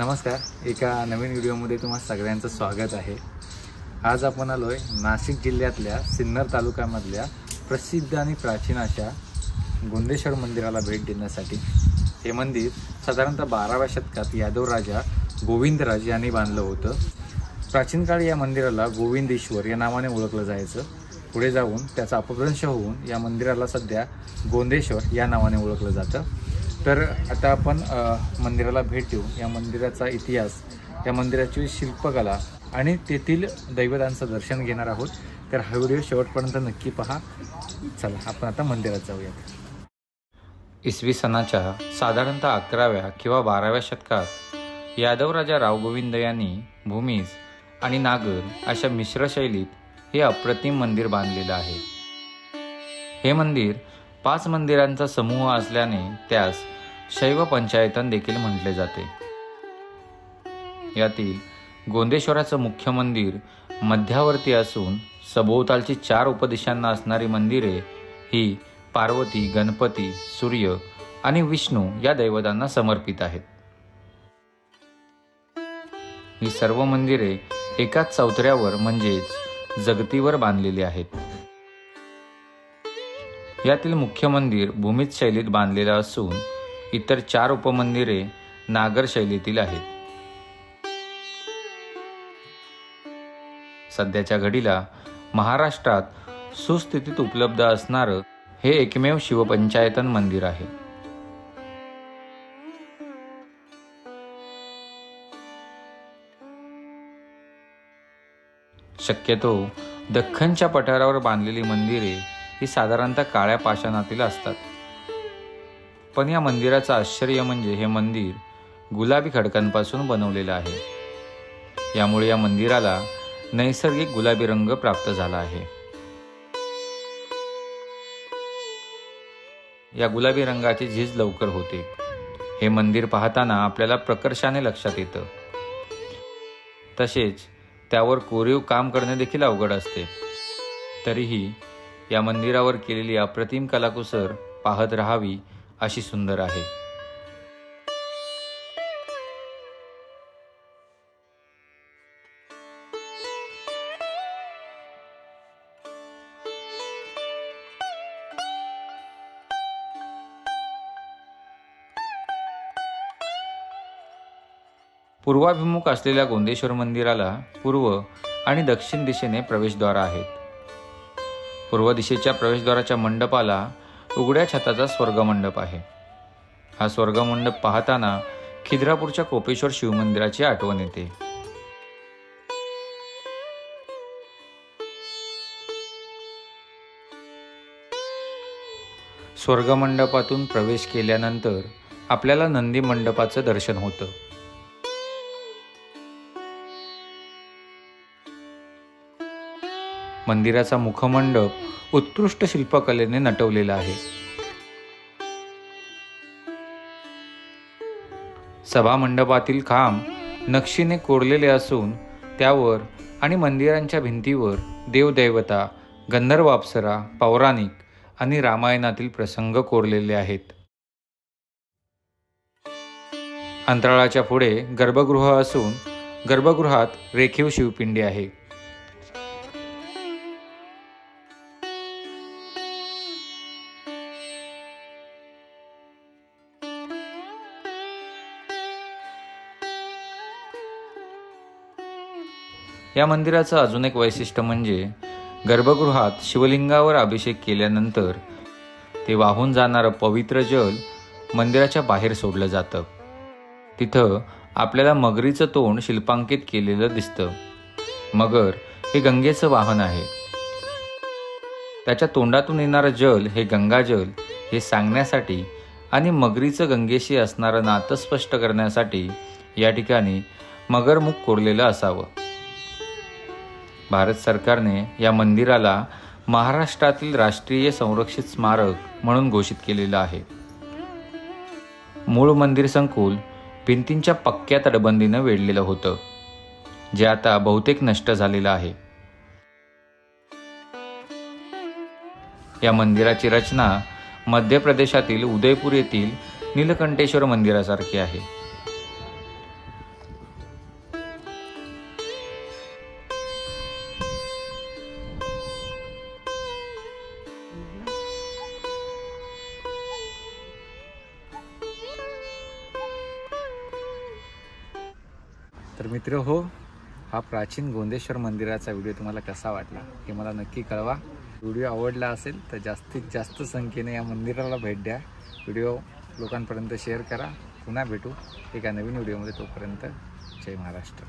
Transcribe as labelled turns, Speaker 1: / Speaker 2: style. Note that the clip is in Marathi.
Speaker 1: नमस्कार, एका नवीन व्हिडिओमध्ये तुम्हा सगळ्यांचं स्वागत आहे। आज आपण आलोय नाशिक जिल्ह्यातल्या सिन्नर तालुक्यामधल्या प्रसिद्ध आणि प्राचीन अशा गोंदेश्वर मंदिराला भेट देण्यासाठी। हे मंदिर साधारणतः 12व्या शतकात यादव राजा गोविंदराज यांनी बांधलं होतं। प्राचीन काळी या मंदिराला गोविंदेश्वर या नावाने ओळखलं जायचं। पुढे जाऊन त्याचा अपभ्रंश होऊन या मंदिराला सध्या गोंदेश्वर या नावाने ओळखलं जातं। तर आता आपण मंदिराला भेट देऊ। या मंदिराचा इतिहास, या मंदिराची शिल्पकला आणि तेथील दैवतांचं दर्शन घेणार आहोत। तर हा व्हिडिओ शेवटपर्यंत नक्की पहा। चला आपण आता मंदिरात जाऊयात। इसवी सनाच्या साधारणतः 11व्या किंवा 12व्या शतकात यादव राजा राव गोविंद यांनी भूमीज आणि नागर अशा मिश्र शैलीत हे अप्रतिम मंदिर बांधलेलं आहे। हे मंदिर 5 मंदिरांचा समूह असल्याने त्यास शैव पंचायतन देखील म्हटले जाते। यातील गोंदेश्वराचं मुख्य मंदिर मध्यावर्ती असून सभोवतालची 4 उपदिशांना असणारी मंदिरे ही पार्वती, गणपती, सूर्य आणि विष्णू या दैवतांना समर्पित आहेत। ही सर्व मंदिरे एकाच चौथऱ्यावर म्हणजेच जगतीवर बांधलेली आहेत। यातील मुख्य मंदिर भूमिज शैलीत बांधलेलं असून इतर 4 उपमंदिरे नागर शैलीतील आहेत। सध्याच्या घडीला महाराष्ट्रात सुस्थितीत उपलब्ध असणारं हे एकमेव शिवपंचायतन मंदिर आहे। शक्यतो दख्खनच्या पठारावर बांधलेली मंदिरे ही साधारणतः काळ्या पाषाणातील असतात। पण या मंदिराचं आश्चर्य म्हणजे हे मंदिर गुलाबी खडकांपासून बनवलेलं आहे। यामुळे या मंदिराला नैसर्गिक गुलाबी रंग प्राप्त झाला आहे। या गुलाबी रंगाची झीज लवकर होते। हे मंदिर पाहताना आपल्याला प्रकर्षाने लक्षात येतं। तसेच त्यावर कोरीव काम करणे देखील अवघड असते। तरीही या मंदिरावर केलेली अप्रतिम कलाकुसर पाहत राहावी अशी सुंदर आहे। पूर्वाभिमुख असलेल्या गोंदेश्वर मंदिराला पूर्व आणि दक्षिण दिशेने प्रवेशद्वार आहेत। पूर्व दिशेच्या प्रवेशद्वाराच्या मंडपाला उघड्या छताचा स्वर्गमंडप आहे। हा स्वर्गमंडप पाहताना खिद्रापूरच्या कोपेश्वर शिवमंदिराची आठवण येते। स्वर्गमंडपातून प्रवेश केल्यानंतर आपल्याला नंदी मंडपाचं दर्शन होतं। मंदिराचा मुखमंडप उत्कृष्ट शिल्पकलेने नटवलेला आहे। सभा मंडपातील खांब नक्षीने कोरलेले असून त्यावर आणि मंदिरांच्या भिंतीवर देवदैवता, गंधर्व अप्सरा, पौराणिक आणि रामायणातील प्रसंग कोरलेले आहेत। अंतराळाच्या पुढे गर्भगृह असून गर्भगृहात रेखीव शिवपिंडी आहे। या मंदिराचं अजून एक वैशिष्ट्य म्हणजे गर्भगृहात शिवलिंगावर अभिषेक केल्यानंतर ते वाहून जाणारं पवित्र जल मंदिराच्या बाहेर सोडलं जातं। तिथं आपल्याला मगरीचं तोंड शिल्पांकित केलेलं दिसतं। मगर हे गंगेचं वाहन आहे। त्याच्या तोंडातून येणारं जल हे गंगाजल हे सांगण्यासाठी आणि मगरीचं गंगेशी असणारं नातं स्पष्ट करण्यासाठी या ठिकाणी मगरमुख कोरलेलं असावं। भारत सरकारने या मंदिराला महाराष्ट्रातील राष्ट्रीय संरक्षित स्मारक म्हणून घोषित केलेलं आहे। मूळ मंदिर संकुल भिंतींच्या पक्क्या तटबंदीनं वेढलेलं होतं, जे आता बहुतेक नष्ट झालेलं आहे। या मंदिराची रचना मध्य प्रदेशातील उदयपूर येथील नीलकंठेश्वर मंदिरासारखी आहे। तर मित्र हो, हा प्राचीन गोंदेश्वर मंदिराचा व्हिडिओ तुम्हाला कसा वाटला हे मला नक्की कळवा. व्हिडिओ आवडला असेल तर जास्तीत जास्त संख्येने या मंदिराला भेट द्या. व्हिडिओ लोकांपर्यंत शेअर करा. पुन्हा भेटू एका नवीन व्हिडिओमध्ये. तोपर्यंत जय महाराष्ट्र.